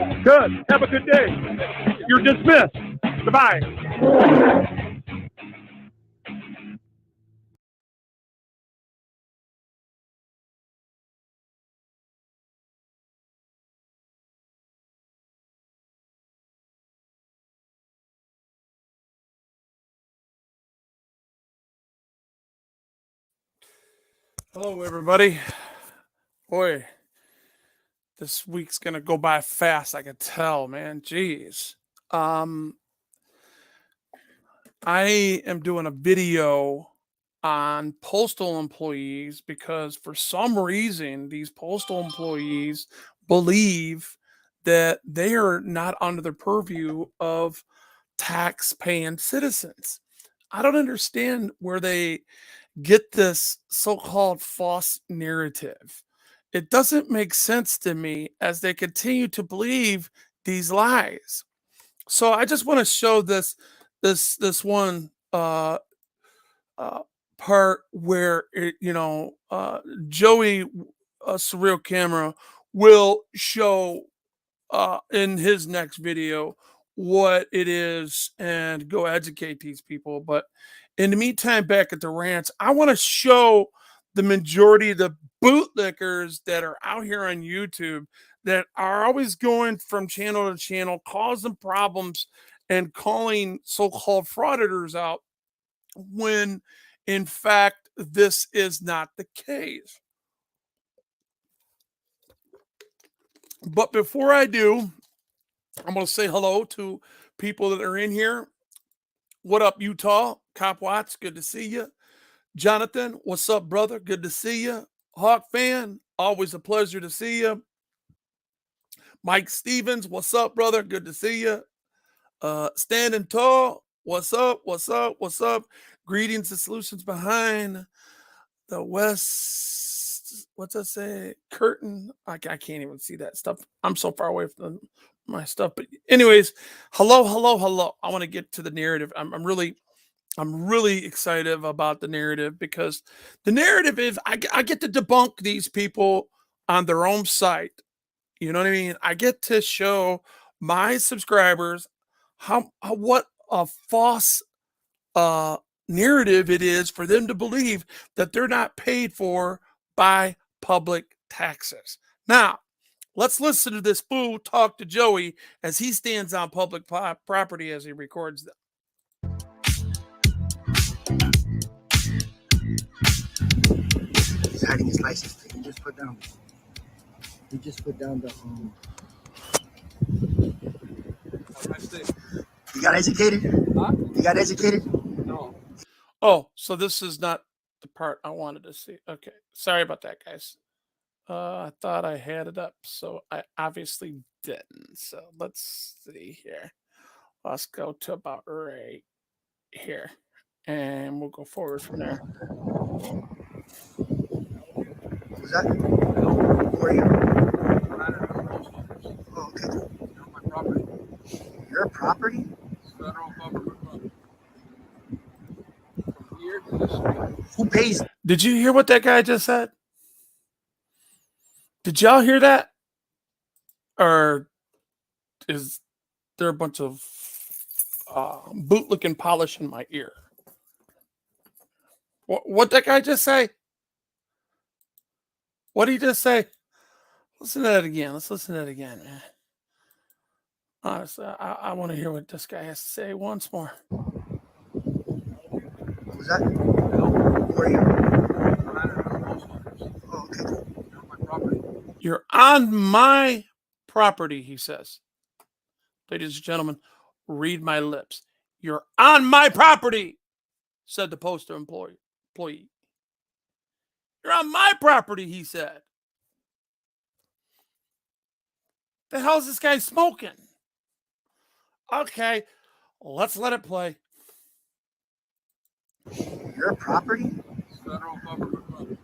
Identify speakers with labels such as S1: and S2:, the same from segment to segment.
S1: Good. Have a good day. You're dismissed. Goodbye. Hello, everybody. Boy, this week's gonna go by fast. I can tell, man. Jeez. Um, I am doing a video on postal employees because for some reason these postal employees believe that they are not under the purview of tax paying citizens. I don't understand where they get this so-called false narrative. It doesn't make sense to me as they continue to believe these lies. So I just want to show this one uh, part where Joey Surreal Camera will show in his next video what it is and go educate these people. But in the meantime, back at the ranch, I want to show the majority of the bootlickers that are out here on YouTube that are always going from channel to channel, causing problems and calling so-called frauditors out when in fact this is not the case. But before I do, I'm going to say hello to people that are in here. What up, Utah? Cop Watts, good to see you. Jonathan, what's up, brother? Good to see you. Hawk fan, always a pleasure to see you. Mike Stevens, what's up, brother? Good to see you. Standing tall, what's up? What's up? What's up? Greetings and solutions behind the West. What's that say? Curtain. I can't even see that stuff. I'm so far away from my stuff. But anyways, hello. I want to get to the narrative. I'm really excited about the narrative because the narrative is I get to debunk these people on their own site. You know what I mean? I get to show my subscribers how what a false narrative it is for them to believe that they're not paid for by public taxes. Now, let's listen to this fool talk to Joey as he stands on public property as he records them.
S2: He's hiding his license plate. He just put down the You got educated?
S1: Huh?
S2: You got educated?
S1: No. Oh, so this is not the part I wanted to see. Okay. Sorry about that, guys. I thought I had it up, so I obviously didn't. So let's see here. Let's go to about right here. And we'll go forward from there.
S2: Who's that? Who are you? Oh, okay.
S3: My property.
S2: Your property?
S3: Federal government money. From here to this street.
S2: Who pays?
S1: Did you hear what that guy just said? Did y'all hear that? Or is there a bunch of bootlicking polish in my ear? What that guy just say? What did he just say? Listen to that again. Let's listen to that again, man. Honestly, I want to hear what this guy has to say once more.
S2: Who's that? Who are you? Oh, okay.
S3: My property.
S1: You're on my property, he says. Ladies and gentlemen, read my lips. You're on my property, said the postal employee. You're on my property, he said. The hell is this guy smoking? Okay, let's let it play.
S2: Your property?
S3: Federal government money.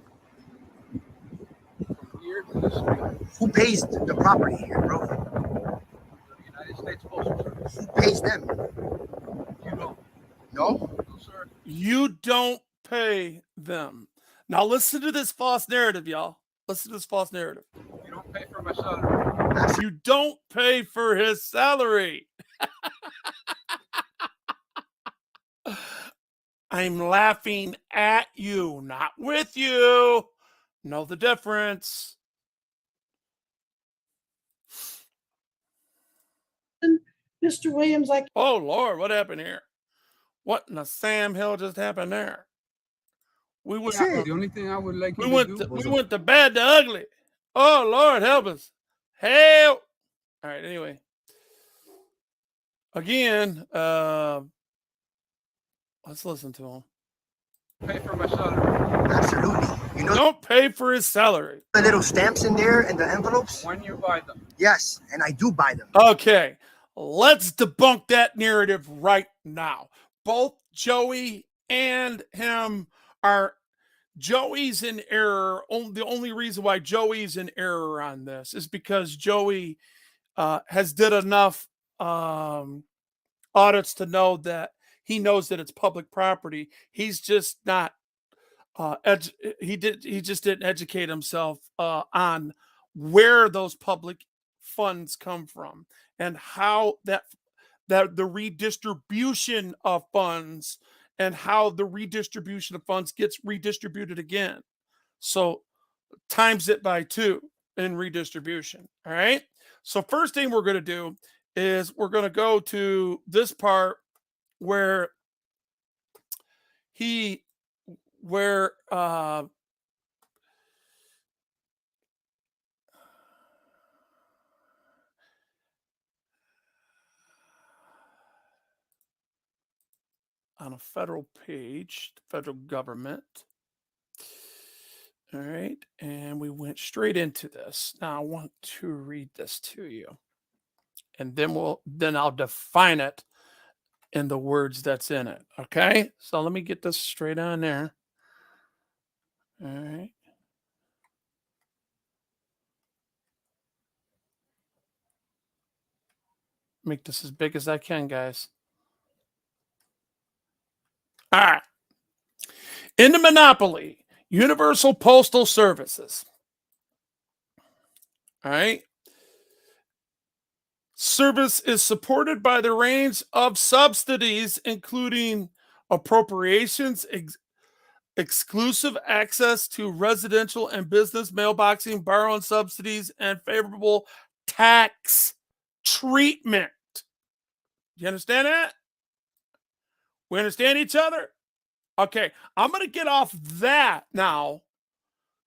S3: From here to this street.
S2: Who pays the property here, bro?
S3: The United States Postal Service.
S2: Who pays them?
S3: You don't.
S2: No?
S3: No, sir.
S1: You don't pay them. Now listen to this false narrative, y'all. Listen to this false narrative.
S3: You don't pay for my salary.
S2: Absolutely.
S1: You don't pay for his salary. I'm laughing at you, not with you. Know the difference.
S4: Mr. Williams, like,
S1: Oh, Lord, what happened here? What in the Sam Hill just happened there? We went,
S2: That's it.
S3: The only thing I would like you
S1: we
S3: to
S1: went,
S3: do
S1: to, we went to bad to ugly. Oh, Lord, help us. Help. All right, anyway. Again, let's listen to him.
S3: pay for my salary
S2: Absolutely. You know
S1: Don't pay for his salary.
S2: the little stamps in there and the envelopes?
S3: when you buy them.
S2: Yes, and I do buy them.
S1: Okay, let's debunk that narrative right now. Both Joey and him are. Joey's in error. The only reason why Joey's in error on this is because Joey has did enough audits to know that he knows that it's public property. He's just not. He just didn't educate himself on where those public funds come from and how that the redistribution of funds and how the redistribution of funds gets redistributed again. So times it by 2 in redistribution. All right. So first thing we're going to do is we're going to go to this part where on a federal page, the federal government. All right, and we went straight into this. Now I want to read this to you, and then I'll define it in the words that's in it. Okay, so let me get this straight on there. All right. Make this as big as I can, guys. All right. In the monopoly, Universal Postal Services. All right. Service is supported by the range of subsidies, including appropriations, exclusive access to residential and business mailboxing, borrowing subsidies, and favorable tax treatment. Do you understand that? We understand each other? Okay, I'm going to get off that now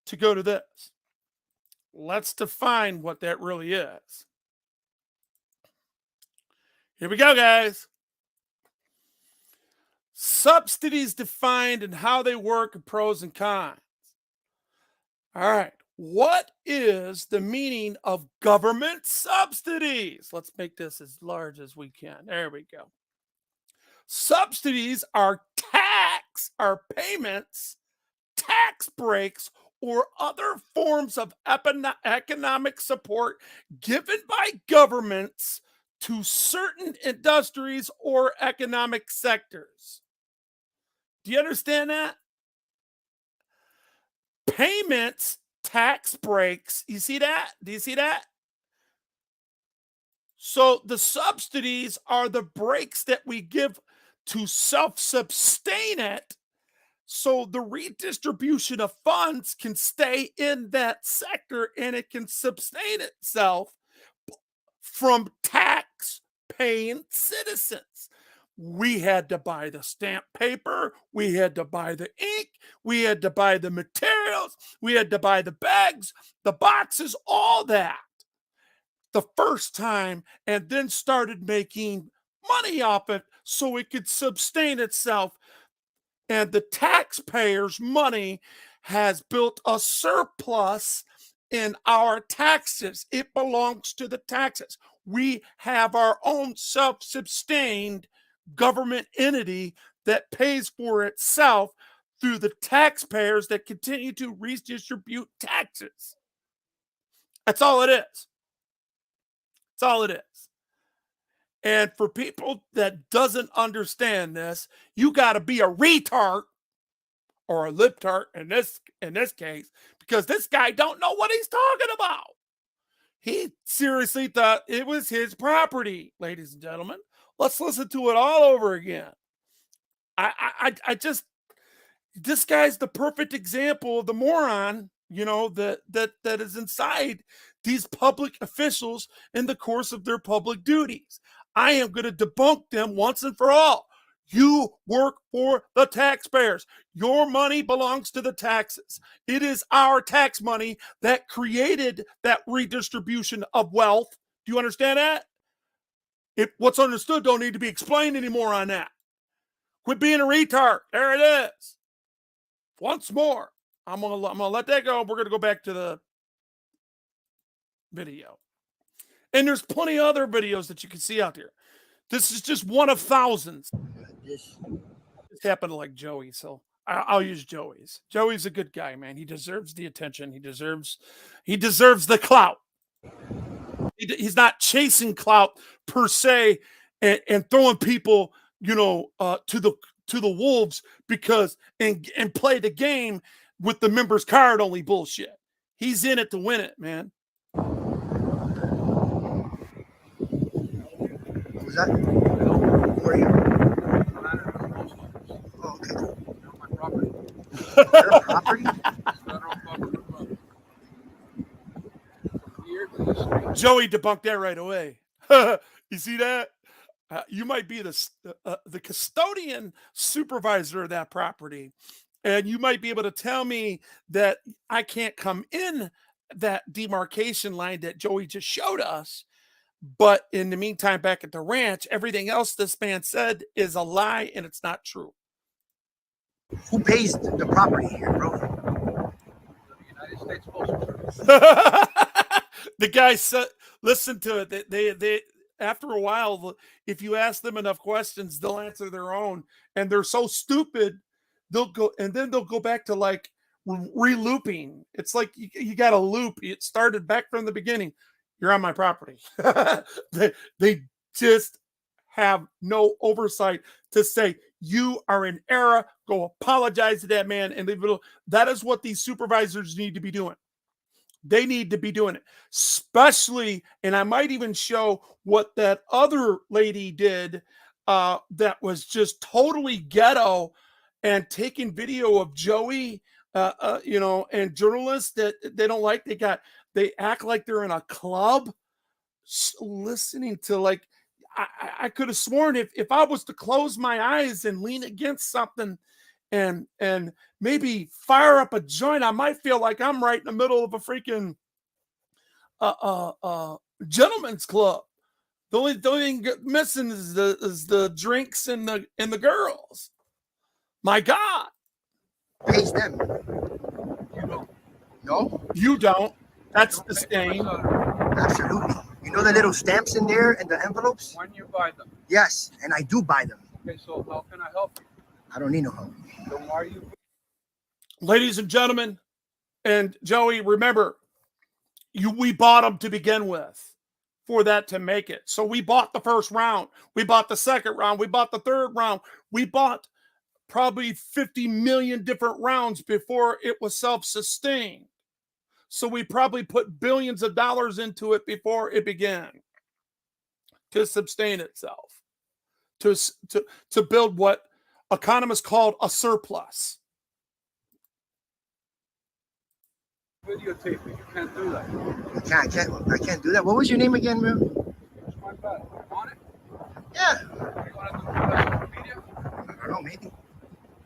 S1: to go to this. Let's define what that really is. Here we go, guys. Subsidies defined and how they work, and pros and cons. All right. What is the meaning of government subsidies? Let's make this as large as we can. There we go. Subsidies are payments, tax breaks, or other forms of economic support given by governments to certain industries or economic sectors. Do you understand that? Payments, tax breaks. You see that? Do you see that? So the subsidies are the breaks that we give to self-sustain it, so the redistribution of funds can stay in that sector and it can sustain itself from tax paying citizens. We had to buy the stamp paper, we had to buy the ink, we had to buy the materials, we had to buy the bags, the boxes, all that the first time, and then started making money off it so it could sustain itself. And the taxpayers' money has built a surplus in our taxes. It belongs to the taxes. We have our own self-sustained government entity that pays for itself through the taxpayers that continue to redistribute taxes. That's all it is. That's all it is. And for people that doesn't understand this, you got to be a retard or a lip tart in this case, because this guy don't know what he's talking about. He seriously thought it was his property, ladies and gentlemen. Let's listen to it all over again. I just, this guy's the perfect example of the moron, that is inside these public officials in the course of their public duties. I am going to debunk them once and for all. You work for the taxpayers. Your money belongs to the taxes. It is our tax money that created that redistribution of wealth. Do you understand that? What's understood don't need to be explained anymore on that. Quit being a retard. There it is. Once more, I'm gonna let that go. We're gonna go back to the video, and there's plenty of other videos that you can see out there. This is just one of thousands.
S2: This.
S1: It happened to like Joey, so I'll use Joey's. Joey's a good guy, man. He deserves the attention. He deserves the clout. He's not chasing clout per se and throwing people, to the wolves because and play the game with the members card only bullshit. He's in it to win it, man.
S2: What was that? Who are you? Oh, okay.
S3: They're on my property.
S2: Your property?
S3: Federal government. Here to the street.
S1: Joey debunked that right away. You see that? You might be the custodian supervisor of that property, and you might be able to tell me that I can't come in that demarcation line that Joey just showed us. But in the meantime, back at the ranch, everything else this man said is a lie and it's not true.
S2: Who pays the property here, bro?
S3: The United States Postal Service.
S1: The guy said, listen to it. They after a while, if you ask them enough questions, they'll answer their own, and they're so stupid, they'll go back to like re-looping. It's like you got a loop. It started back from the beginning. You're on my property. they just have no oversight to say you are in error. Go apologize to that man and leave it alone. That is what these supervisors need to be doing. They need to be doing it, especially, and I might even show what that other lady did that was just totally ghetto and taking video of Joey, and journalists that they don't like. They act like they're in a club listening to like, I could have sworn if I was to close my eyes and lean against something and maybe fire up a joint, I might feel like I'm right in the middle of a freaking gentleman's club. The only thing missing is the drinks and the girls. My God.
S2: Pays them.
S3: You don't.
S2: No?
S1: You don't. That's
S3: You
S1: the
S3: don't pay for my
S1: stain.
S3: shutter
S2: Absolutely. You know the little stamps in there and the envelopes?
S3: when you buy them.
S2: Yes, and I do buy them.
S3: Okay, so how can I help you?
S2: I don't need no help.
S3: Then why are you?
S1: Ladies and gentlemen, and Joey, remember, we bought them to begin with for that to make it. So we bought the first round. We bought the second round. We bought the third round. We bought probably 50 million different rounds before it was self-sustained. So we probably put billions of dollars into it before it began to sustain itself, to build what economists called a surplus.
S3: Videotape it. You can't do that.
S2: I can't do that. What was your name again, man?
S3: It's my bad. You want it?
S2: Yeah.
S3: You want to do it on social media?
S2: I don't know, maybe.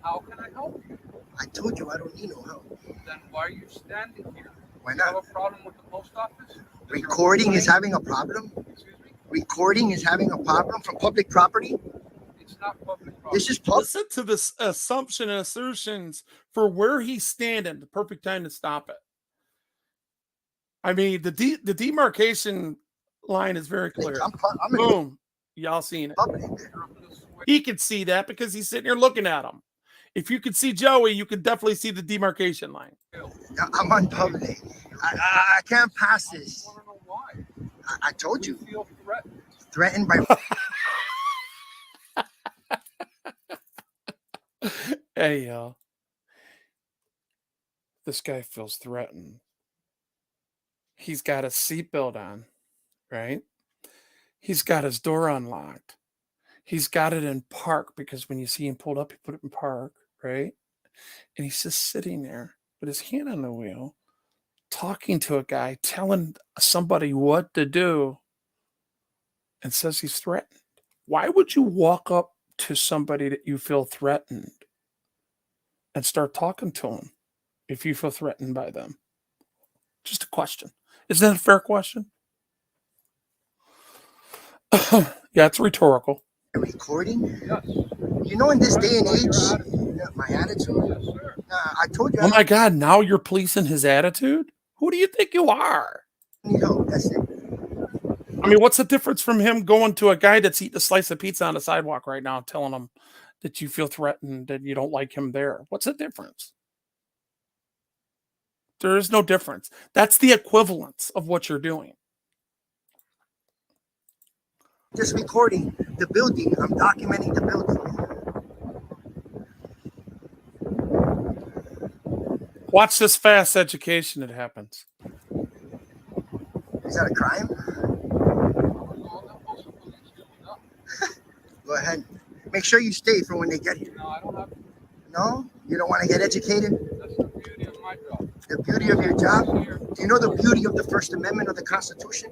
S3: How can I help you?
S2: I told you I don't need no help.
S3: Then why are you standing here?
S2: Why
S3: You have
S2: not?
S3: a problem with the post office? Is your
S2: Recording is
S3: complaint-
S2: having a problem?
S3: Excuse me?
S2: Recording is having a problem from public property?
S3: It's not public property.
S2: This is public.
S1: Listen to this assumption and assertions for where he's standing. The perfect time to stop it. I mean, the demarcation line is very clear.
S2: I'm in
S1: Boom. Y'all seen it.
S2: public.
S1: He can see that because he's sitting here looking at him. If you could see Joey, you could definitely see the demarcation line.
S2: I'm on public. I can't pass
S3: I
S2: this.
S3: want to know why.
S2: I told
S3: You
S2: you.
S3: feel threatened.
S2: Threatened by
S1: Hey, this guy feels threatened. He's got a seatbelt on, right? He's got his door unlocked. He's got it in park because when you see him pulled up, he put it in park, right? And he's just sitting there with his hand on the wheel, talking to a guy, telling somebody what to do, and says he's threatened. Why would you walk up to somebody that you feel threatened and start talking to them if you feel threatened by them? Just a question. Isn't that a fair question? Yeah, it's rhetorical.
S2: Recording?
S3: Yes.
S2: You know, in this day and age,
S3: Your
S2: my attitude.
S3: Yes, sir.
S2: I told you.
S1: Oh my God, now you're policing his attitude? Who do you think you are?
S2: I need help. That's it.
S1: I mean, what's the difference from him going to a guy that's eating a slice of pizza on the sidewalk right now, telling him that you feel threatened, that you don't like him there? What's the difference? There is no difference. That's the equivalence of what you're doing.
S2: Just recording the building. I'm documenting the building.
S1: Watch this fast education that happens.
S2: Is that a crime? Go ahead. Make sure you stay for when they get here.
S3: No, I don't have.
S2: No? You don't want to get educated?
S3: That's the beauty of my job.
S2: The beauty of your job?
S3: Here.
S2: Do you know the beauty of the First Amendment of the Constitution?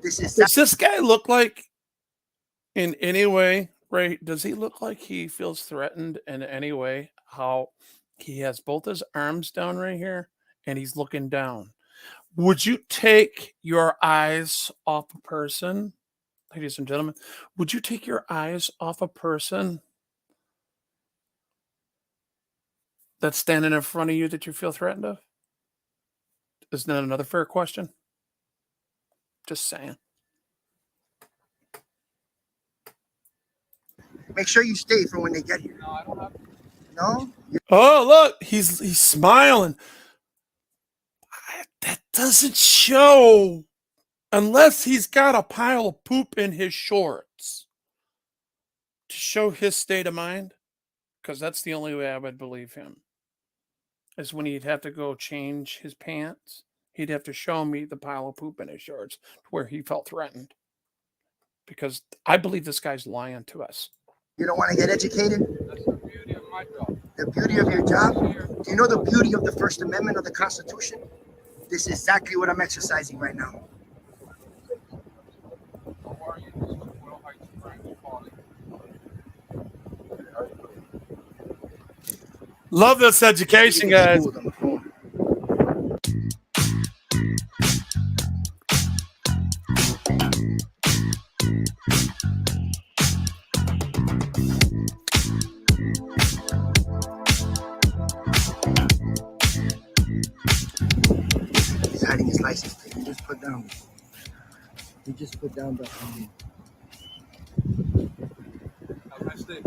S2: This is
S1: Does this guy look like, in any way, right? Does he look like he feels threatened in any way? How he has both his arms down right here and he's looking down. Would you take your eyes off a person, ladies and gentlemen? Would you take your eyes off a person that's standing in front of you that you feel threatened of? Isn't that another fair question? Just saying.
S2: make sure you stay for when they get here.
S3: No, I don't have.
S2: No?
S1: Oh, look, he's smiling. That doesn't show unless he's got a pile of poop in his shorts to show his state of mind, because that's the only way I would believe him, is when he'd have to go change his pants. He'd have to show me the pile of poop in his shorts to where he felt threatened, because I believe this guy's lying to us.
S2: You don't want to get educated?
S3: That's the beauty of my job.
S2: The beauty of your job?
S3: Here.
S2: Do you know the beauty of the First Amendment of the Constitution? This is exactly what I'm exercising right now.
S3: How are you? This is Will Heights Frank calling.
S1: Love this education, guys.
S2: On the phone. He's hiding his license plate. He just put down the
S3: Have a nice day.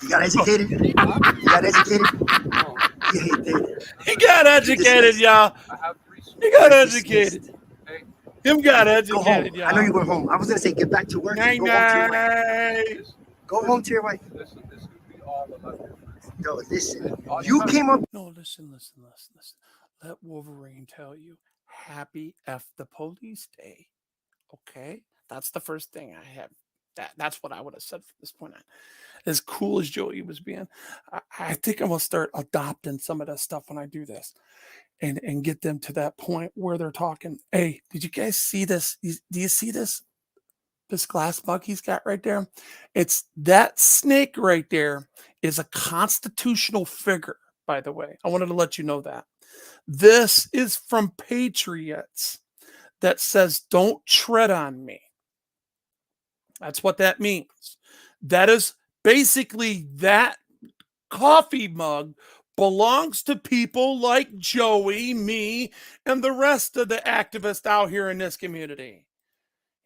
S2: You got educated? You got educated?
S3: No,
S2: Yeah, he did.
S1: He got educated, y'all.
S3: I have 3
S1: He got educated.
S3: Hey,
S1: Him got
S2: Go
S1: educated,
S2: home.
S1: y'all.
S2: I know you went home. I was gonna say get back to work.
S1: Night,
S2: Go home to your wife.
S1: night.
S2: Go home to your wife.
S3: listen, this could be all about your friends.
S2: No, listen.
S3: All
S2: You
S3: have-
S2: came up.
S1: No, listen. Let Wolverine tell you, happy F the police day. Okay? That's the first thing I have. That's what I would have said from this point on. As cool as Joey was being, I think I'm going to start adopting some of that stuff when I do this and get them to that point where they're talking. Hey, did you guys see this? Do you see this? This glass mug he's got right there? It's that snake right there is a constitutional figure, by the way. I wanted to let you know that. This is from Patriots that says, don't tread on me. That's what that means. That is basically that coffee mug belongs to people like Joey, me, and the rest of the activists out here in this community.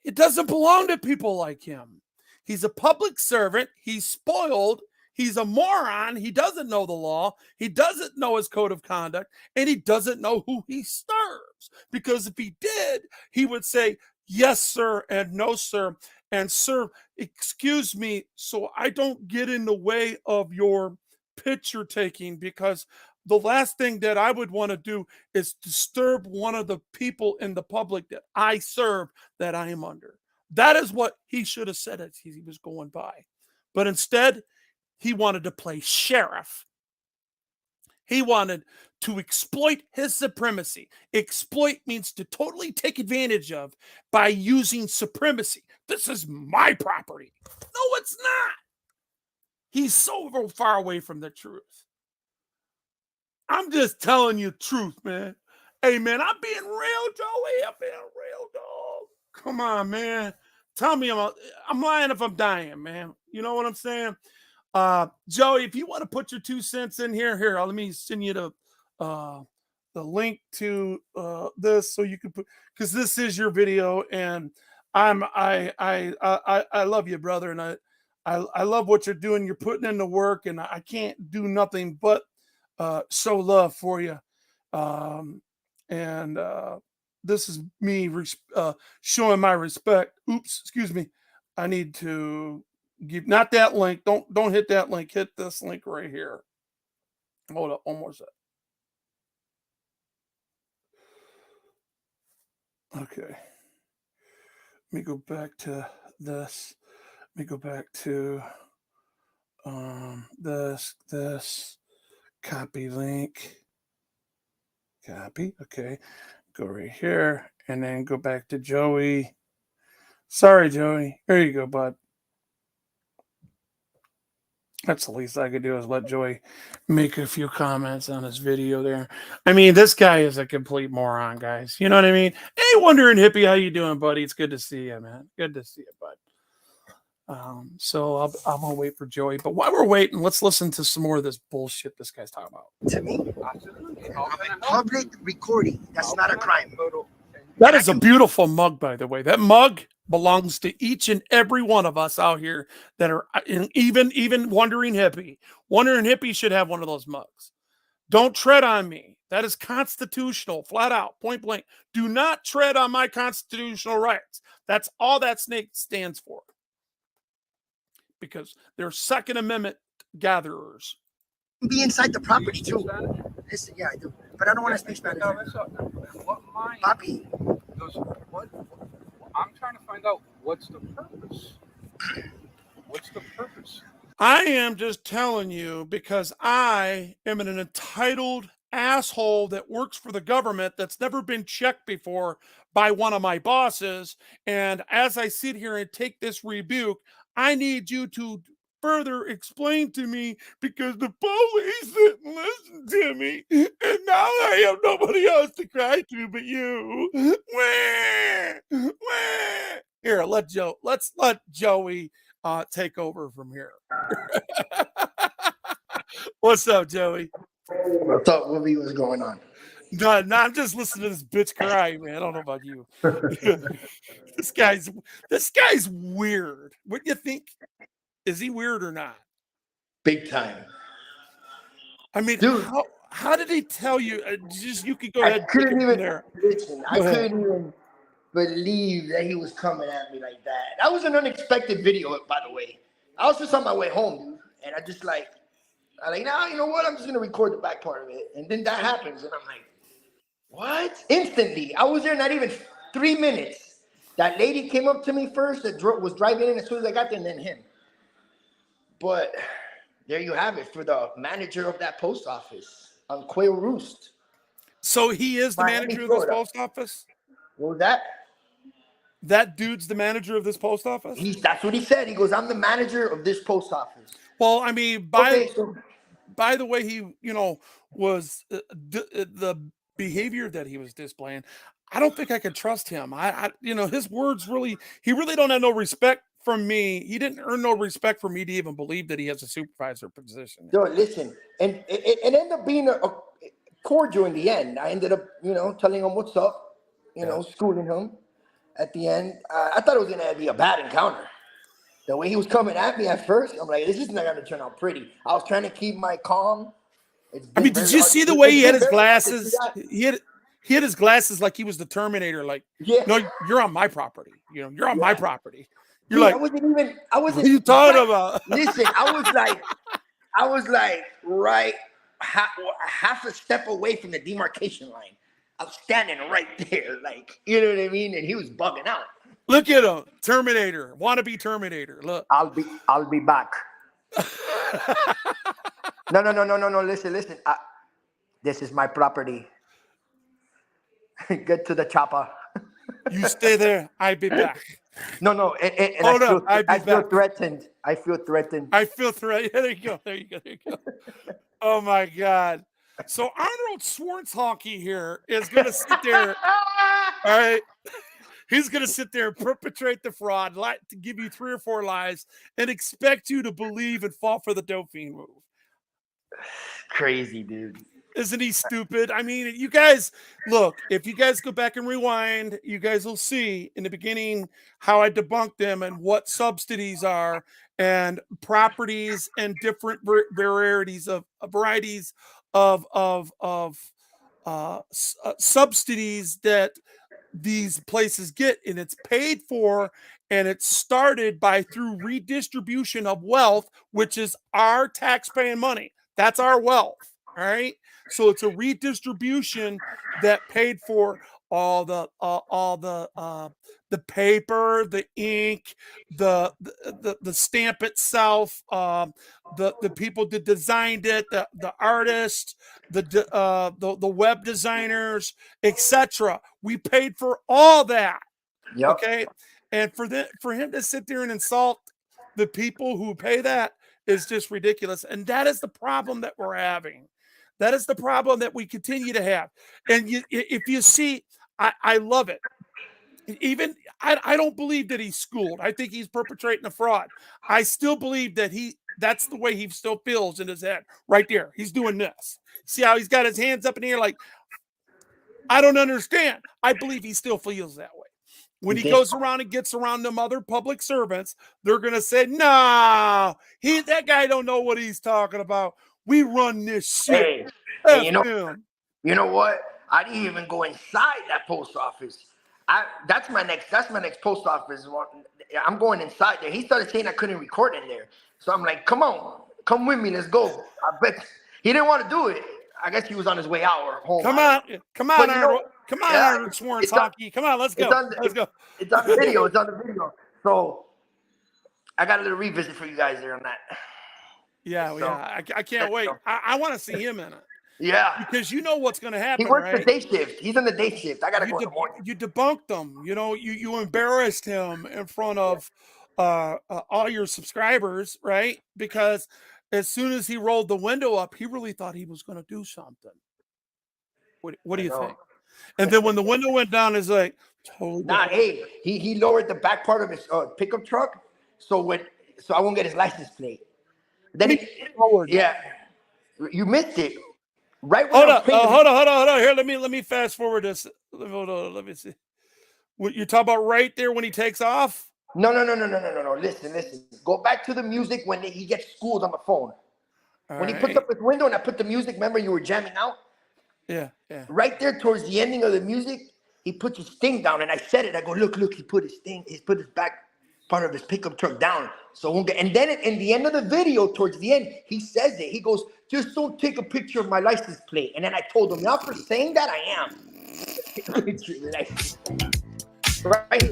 S1: It doesn't belong to people like him. He's a public servant. He's spoiled. He's a moron. He doesn't know the law. He doesn't know his code of conduct, and he doesn't know who he serves. Because if he did, he would say, yes, sir, and no, sir. And sir, excuse me, so I don't get in the way of your picture taking, because the last thing that I would want to do is disturb one of the people in the public that I serve, that I am under. That is what he should have said as he was going by. But instead, he wanted to play sheriff. He wanted to exploit his supremacy. Exploit means to totally take advantage of by using supremacy. This is my property. No, it's not. He's so far away from the truth. I'm just telling you truth, man. Hey, man, I'm being real, Joey. I'm being real, dog. Come on, man. Tell me I'm lying if I'm dying, man. You know what I'm saying? Joey, if you want to put your 2 cents in here, let me send you the link to this so you can put, because this is your video, and I love you, brother, and I love what you're doing. You're putting in the work, and I can't do nothing but show love for you. This is me showing my respect. Oops, excuse me. I need to give, not that link. Don't hit that link. Hit this link right here. Hold up, almost. Okay. Let me go back to this. Let me go back to this. Copy link. Copy. Okay. Go right here and then go back to Joey. Sorry, Joey. There you go, bud. That's the least I could do, is let Joey make a few comments on his video there. I mean, this guy is a complete moron, guys. You know what I mean? Hey, Wondering Hippie, how you doing, buddy? It's good to see you, man. Good to see you, bud. So I'm gonna wait for Joey. But while we're waiting, let's listen to some more of this bullshit this guy's talking about.
S2: To me, public recording, that's not a crime.
S1: That is a beautiful mug, by the way. That mug belongs to each and every one of us out here that are even Wondering Hippie. Wondering Hippie should have one of those mugs. Don't tread on me. That is constitutional, flat out, point blank. Do not tread on my constitutional rights. That's all that snake stands for. Because they're Second Amendment gatherers.
S2: Be inside the property too. Listen, yeah, I do, but I don't want to speak Spanish.
S3: No, that's not, what mind
S2: Papi,
S3: goes, what? I'm trying to find out what's the purpose. What's the purpose?
S1: I am just telling you because I am an entitled asshole that works for the government that's never been checked before by one of my bosses. And as I sit here and take this rebuke, I need you to further explain to me, because the police didn't listen to me, and now I have nobody else to cry to but you. Here, let's let Joey take over from here. What's up, Joey?
S2: what's up? What's going on?
S1: No, I'm just listening to this bitch cry, man. I don't know about you. This guy's weird. What do you think? Is he weird or not?
S2: Big time.
S1: I mean,
S2: dude,
S1: how did he tell you? Just you could go ahead.
S2: I couldn't even
S1: there.
S2: listen. I couldn't even believe that he was coming at me like that. That was an unexpected video, by the way. I was just on my way home, dude, and I now you know what? I'm just gonna record the back part of it, and then that happens, and I'm like, what? Instantly, I was there not even 3 minutes. That lady came up to me first. That was driving in as soon as I got there, and then him. But there you have it for the manager of that post office on Quail Roost.
S1: So he is the manager of this post office?
S2: What was that?
S1: That dude's the manager of this post office?
S2: That's what he said. He goes, I'm the manager of this post office.
S1: Well, I mean, by the way he, was the behavior that he was displaying, I don't think I could trust him. His words he really don't have no respect from me. He didn't earn no respect for me to even believe that he has a supervisor position.
S2: No, listen, and it ended up being a cordial in the end. I ended up, telling him what's up, schooling him. At the end, I thought it was gonna be a bad encounter. The way he was coming at me at first, I'm like, this is not gonna turn out pretty. I was trying to keep my calm.
S1: Did you see the way he had his glasses? He had his glasses like he was the Terminator. Like,
S2: yeah.
S1: No, you're on my property. You're on my property. You're
S2: dude,
S1: like,
S2: I wasn't.
S1: What are you talking about?
S2: Listen, I was like right half a step away from the demarcation line. I was standing right there, like, you know what I mean? And he was bugging out.
S1: Look at him, Terminator, wannabe Terminator. Look.
S2: I'll be back. No. Listen. This is my property. Get to the chopper.
S1: You stay there. I'll be back.
S2: No. And
S1: Hold up,
S2: I feel threatened. I feel threatened.
S1: I feel threatened. There you go. Oh my God. So Arnold Schwarzenegger here is going to sit there. All right. He's going to sit there and perpetrate the fraud, to give you 3 or 4 lies, and expect you to believe and fall for the Dauphine move.
S2: Crazy, dude.
S1: Isn't he stupid? I mean, you guys, look, if you guys go back and rewind, you guys will see in the beginning how I debunked them and what subsidies are and properties and different varieties of varieties of subsidies that these places get, and it's paid for, and it's started by through redistribution of wealth, which is our taxpaying money. That's our wealth. All right. So it's a redistribution that paid for all the paper, the ink, the stamp itself, the people that designed it, the artists, the web designers, etc. We paid for all that.
S2: Yep.
S1: Okay. And for him to sit there and insult the people who pay that is just ridiculous. And that is the problem that we're having. That is the problem that we continue to have. And if you see, I love it. Even I don't believe that he's schooled. I think he's perpetrating a fraud. I still believe that that's the way he still feels in his head. Right there. He's doing this. See how he's got his hands up in the air like, I don't understand. I believe he still feels that way. When he goes around and gets around them other public servants, they're going to say, no, that guy don't know what he's talking about. We run this shit.
S2: Hey, you know what? I didn't even go inside that post office. That's my next post office. I'm going inside there. He started saying I couldn't record in there. So I'm like, come on, come with me. Let's go. I bet he didn't want to do it. I guess he was on his way out or home.
S1: Come on, Arnold. Come on, Arnold Schwarzenegger. Come on, let's go. Let's go.
S2: It's on the video. It's on the video. So I got a little revisit for you guys there on that.
S1: Yeah, I can't wait. I want to see him in it.
S2: Yeah,
S1: because you know what's going to happen.
S2: He works
S1: right?
S2: the day shift. He's on the day shift. I got to go in the morning.
S1: You debunked him. You know, you embarrassed him in front of all your subscribers, right? Because as soon as he rolled the window up, he really thought he was going to do something. What do you think? And then when the window went down, it's like totally.
S2: Hey, he lowered the back part of his pickup truck, so I won't get his license plate. Then he lowered. Yeah, you missed it. Right.
S1: Hold on. Here, let me fast forward this. Let me see. What you're talking about right there when he takes off?
S2: No. Listen. Go back to the music when he gets schooled on the phone. When he puts up his window and I put the music, remember you were jamming out?
S1: Yeah.
S2: Right there towards the ending of the music, he puts his thing down, and I said it. I go, look, he put his back part of his pickup truck down. So and then in the end of the video, towards the end, he says it. He goes, just don't take a picture of my license plate. And then I told him, now for saying that, I am. Right?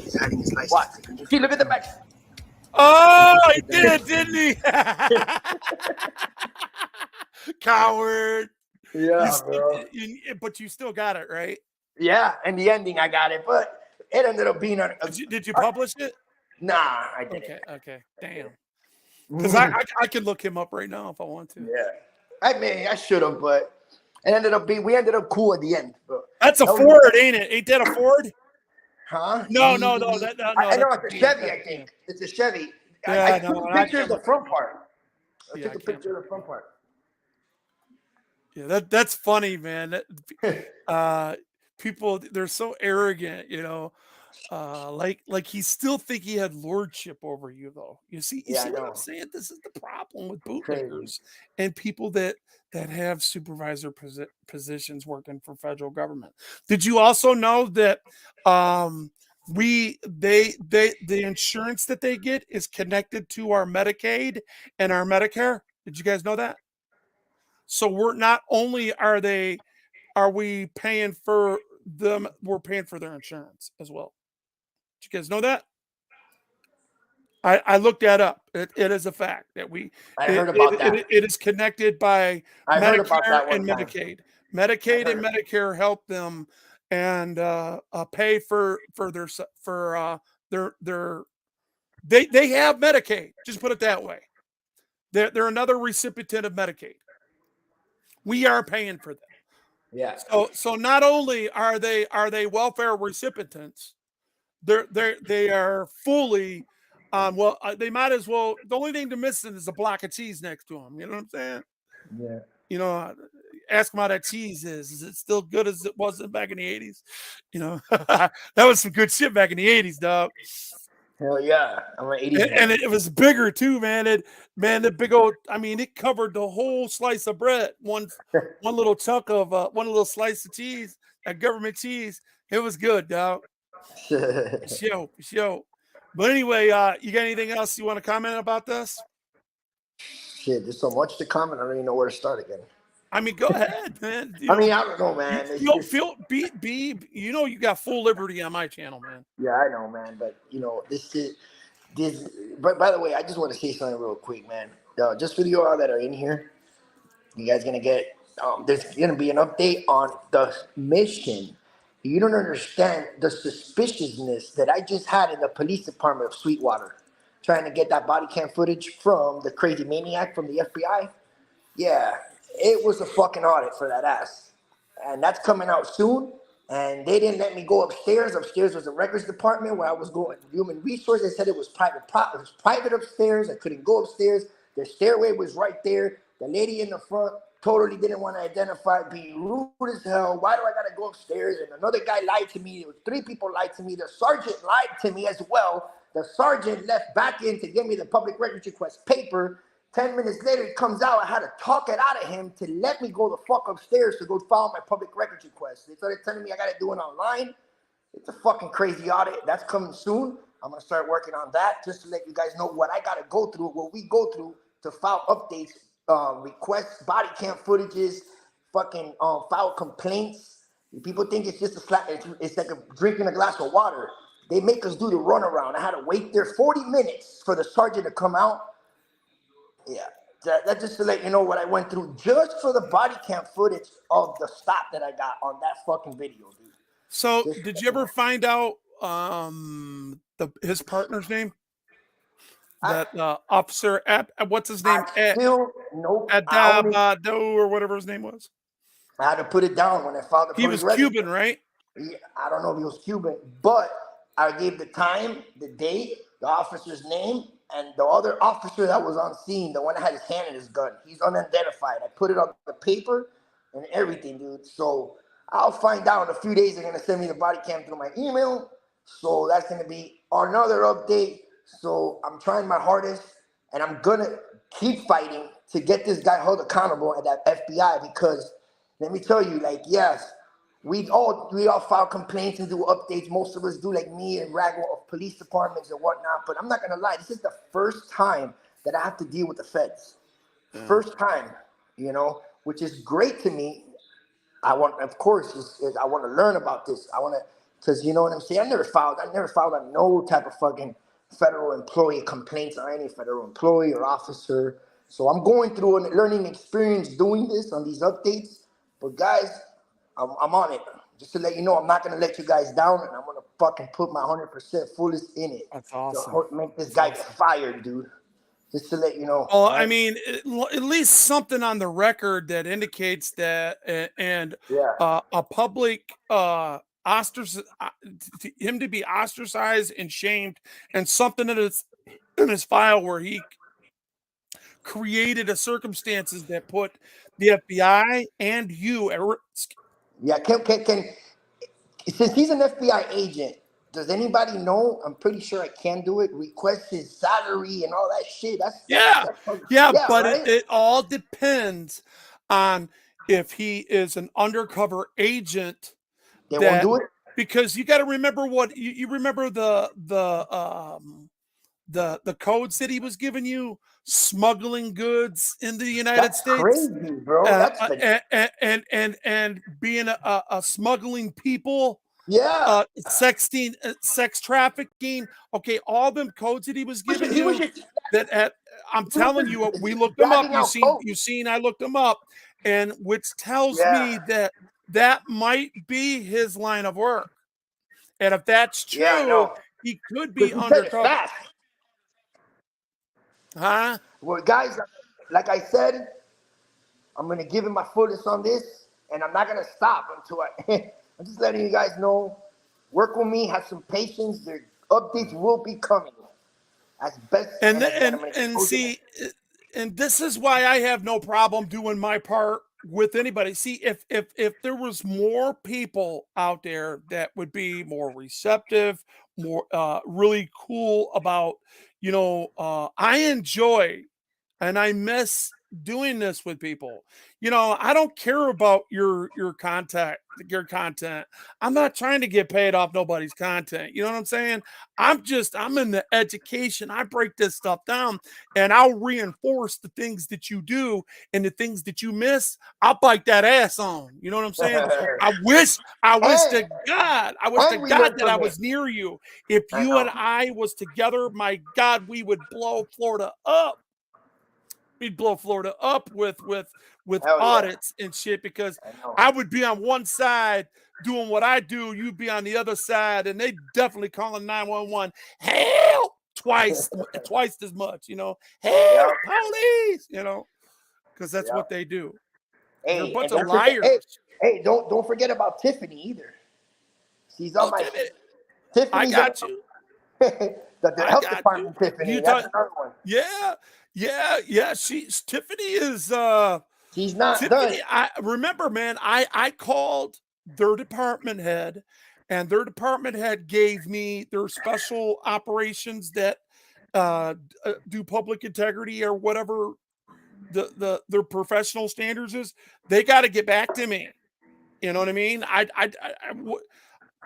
S2: He's hiding his license. What? See, look at the back.
S1: Oh, he did, didn't he? Coward.
S2: Yeah, bro.
S1: But you still got it, right?
S2: Yeah, in the ending, I got it. But it ended up being
S1: Did you publish it?
S2: Nah, I didn't.
S1: Okay. Damn. Because I can look him up right now if I want to.
S2: Yeah. I should have, but we ended up cool at the end. But
S1: that's a Ford, ain't it? Ain't that a Ford?
S2: Huh?
S1: No.
S2: I know it's a Chevy, I think. It's a Chevy. I took a picture of the front part. I took a picture of the front part.
S1: Yeah, that's funny, man. People, they're so arrogant, you know. Like he still think he had lordship over you, though. You see what I'm saying? This is the problem with bootleggers and people that have supervisor positions working for federal government. Did you also know that the insurance that they get is connected to our Medicaid and our Medicare? Did you guys know that? So we're not only are we paying for them, we're paying for their insurance as well. Did you guys know that? I looked that up. It is a fact that
S2: I heard about that.
S1: it is connected by
S2: I heard about
S1: Medicare
S2: that one
S1: and
S2: time.
S1: Medicaid. Medicaid and
S2: heard-
S1: Medicare help them and pay for their they have Medicaid. Just put it that way. They're another recipient of Medicaid. We are paying for them.
S2: Yeah.
S1: So not only are they welfare recipients, they are fully they might as well. The only thing they're missing is a block of cheese next to them. You know what I'm saying?
S2: Yeah.
S1: You know, ask them how that cheese is. Is it still good as it was back in the 80s? You know, that was some good shit back in the 80s, dog.
S2: Hell yeah. I'm an 80s
S1: And it was bigger too, man. The big old, I mean, it covered the whole slice of bread. One little chunk of one little slice of cheese, that government cheese. It was good, dog. Show. But anyway, you got anything else you want to comment about this?
S2: Shit, there's so much to comment. I don't even know where to start again.
S1: I mean, go ahead, man.
S2: I don't know, man.
S1: You got full liberty on my channel, man.
S2: Yeah, I know, man. But this. But by the way, I just want to say something real quick, man. Just for you all that are in here, you guys gonna get. There's gonna be an update on the mission. You don't understand the suspiciousness that I just had in the police department of Sweetwater, trying to get that body cam footage from the crazy maniac from the FBI. Yeah, it was a fucking audit for that ass. And that's coming out soon. And they didn't let me go upstairs. Upstairs was the records department where I was going. Human resources. They said it was private. It was private upstairs. I couldn't go upstairs. The stairway was right there. The lady in the front totally didn't want to identify, be rude as hell. Why do I got to go upstairs? And another guy lied to me. There was 3 people lied to me. The sergeant lied to me as well. The sergeant left back in to give me the public records request paper. 10 minutes later, he comes out. I had to talk it out of him to let me go the fuck upstairs to go file my public records request. They started telling me I got to do it online. It's a fucking crazy audit. That's coming soon. I'm going to start working on that just to let you guys know what I got to go through, what we go through to file updates, requests, body cam footages, fucking file complaints. People think it's just a slap. It's like drinking a glass of water. They make us do the runaround. I had to wait there 40 minutes for the sergeant to come out. Yeah, that just to let you know what I went through just for the body cam footage of the stop that I got on that fucking video, dude.
S1: So, did you ever find out his partner's name? That officer, what's his name?
S2: Nope.
S1: Adabado or whatever his name was.
S2: I had to put it down when I filed the.
S1: He was Cuban, right?
S2: Yeah, I don't know if he was Cuban, but I gave the time, the date, the officer's name. And the other officer that was on scene, the one that had his hand in his gun, he's unidentified. I put it on the paper and everything, dude. So I'll find out in a few days. They're going to send me the body cam through my email. So that's going to be another update. So I'm trying my hardest, and I'm going to keep fighting to get this guy held accountable at that FBI because let me tell you, yes, we all file complaints and do updates. Most of us do, like me and Ragwell of police departments and whatnot. But I'm not gonna lie, this is the first time that I have to deal with the feds. First time, which is great to me. I want to learn about this. Because you know what I'm saying. I never filed on no type of fucking federal employee complaints or any federal employee or officer. So I'm going through a learning experience doing this on these updates. But guys, I'm on it. Just to let you know, I'm not going to let you guys down, and I'm going to fucking put my 100% fullest in it.
S1: That's awesome.
S2: To make this guy get fired, dude. Just to let you know.
S1: Well, right? I mean, at least something on the record that indicates that, and a public him to be ostracized and shamed, and something that is in his file where he created a circumstances that put the FBI and you at risk.
S2: Yeah, since he's an FBI agent, does anybody know? I'm pretty sure I can do it. Request his salary and all that shit. But
S1: right? it all depends on if he is an undercover agent.
S2: They won't do it
S1: because you got to remember what you remember the the codes that he was giving you, smuggling goods into the United
S2: That's
S1: States,
S2: crazy, bro. That's
S1: and being a smuggling people,
S2: yeah.
S1: sexting, sex trafficking. Okay, all them codes that he was giving
S2: He was
S1: you.
S2: just
S1: I'm telling you, we looked them up.
S2: dragging out codes.
S1: You seen. I looked them up, and which tells
S2: Yeah.
S1: me that that might be his line of work. And if that's
S2: Yeah, I
S1: true,
S2: know.
S1: he could be
S2: Because he said it's
S1: undercover.
S2: fast.
S1: Huh?
S2: Well, guys, like I said, I'm gonna give him my fullest on this, and I'm not gonna stop until I. I'm just letting you guys know. Work with me. Have some patience. The updates will be coming as best
S1: And
S2: as I'm gonna
S1: and
S2: close it.
S1: see, and this is why I have no problem doing my part with anybody. See, if there was more people out there that would be more receptive, more really cool about, I enjoy and I miss doing this with people. I don't care about your content. I'm not trying to get paid off nobody's content. You know what I'm saying? I'm in the education. I break this stuff down and I'll reinforce the things that you do and the things that you miss. I'll bite that ass on. You know what I'm saying? I wish to God,
S2: And we learn
S1: that I
S2: from it.
S1: was near you. If
S2: I
S1: you
S2: know.
S1: and I was together, my God, we would blow Florida up. We'd blow Florida up with
S2: Hell yeah.
S1: audits and shit, because
S2: I know.
S1: I would be on one side doing what I do, you'd be on the other side, and they definitely calling 911. Help! Twice as much, help,
S2: Yeah.
S1: police, because that's
S2: Yeah.
S1: what they do. They're a
S2: Hey,
S1: bunch
S2: and
S1: of
S2: don't forget,
S1: liars.
S2: hey, don't forget about Tiffany either. She's on
S1: Oh,
S2: my.
S1: Tiffany, I
S2: Tiffany's
S1: got
S2: on
S1: you.
S2: the
S1: I
S2: health
S1: got you.
S2: department. Tiffany,
S1: You
S2: that's
S1: talk,
S2: another one.
S1: yeah. Tiffany is
S2: She's not done.
S1: Tiffany, I remember, man, I called their department head, and their department head gave me their special operations that do public integrity or whatever their professional standards is. They got to get back to me. You know what I mean?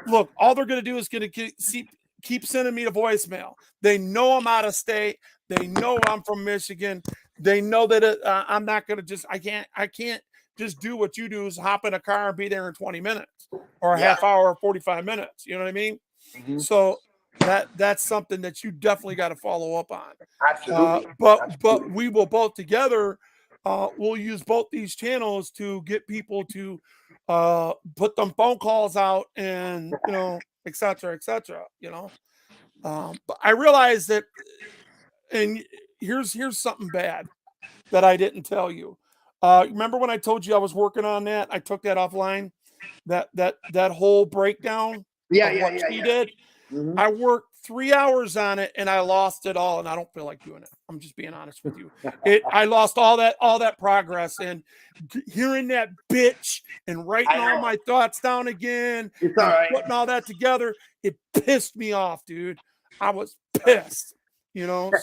S1: Look, all they're going to do is going to keep sending me a voicemail. They know I'm out of state. They know I'm from Michigan. They know that I'm not going to I can't just do what you do, is hop in a car and be there in 20 minutes or a
S2: Yeah.
S1: half hour or 45 minutes. You know what I mean?
S2: Mhm.
S1: So that's something that you definitely got to follow up on.
S2: Absolutely.
S1: But we will both together, we'll use both these channels to get people to put them phone calls out, and et cetera, et cetera. But I realize that, and here's something bad that I didn't tell you. Remember when I told you I was working on that? I took that offline. That whole breakdown
S2: Yeah,
S1: of
S2: yeah,
S1: what
S2: yeah,
S1: she
S2: yeah.
S1: did.
S2: Mhm.
S1: I worked 3 hours on it and I lost it all, and I don't feel like doing it. I'm just being honest with you. I lost all that progress, and hearing that bitch and writing
S2: I
S1: all
S2: know.
S1: my thoughts down again
S2: It's all
S1: and
S2: right.
S1: putting all that together, it pissed me off, dude. I was pissed,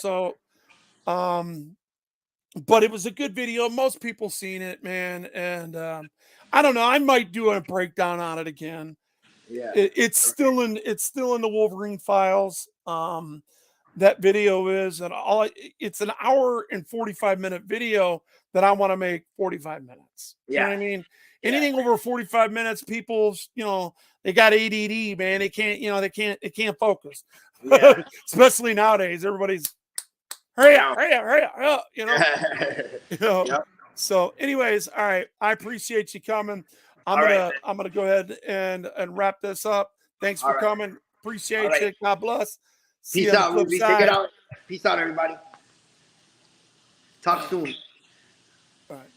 S1: so but it was a good video. Most people seen it, man, and I don't know, I might do a breakdown on it again.
S2: Yeah.
S1: It's still in the Wolverine files. That video is, and it's an hour and 45-minute video that I want to make 45 minutes. You know what I mean?
S2: Yeah.
S1: Anything over 45 minutes, people, they got ADD, man. They can't focus.
S2: Yeah.
S1: Especially nowadays, everybody's hurry up, hurry up,
S2: Yep.
S1: So anyways, all right. I appreciate you coming. I'm
S2: All right,
S1: gonna
S2: man.
S1: I'm gonna go ahead and wrap this up. Thanks for
S2: All right.
S1: coming.
S2: All
S1: Appreciate
S2: right.
S1: you. God bless. See you
S2: Peace
S1: on the
S2: out,
S1: flip
S2: Ruby. Take it
S1: side.
S2: out. Peace out, everybody. Talk soon.
S1: All right.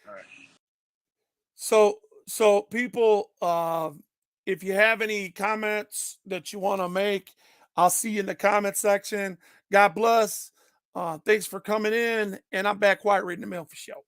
S2: All right.
S1: So people, if you have any comments that you want to make, I'll see you in the comment section. God bless. Thanks for coming in, and I'm back quiet reading the mail for show.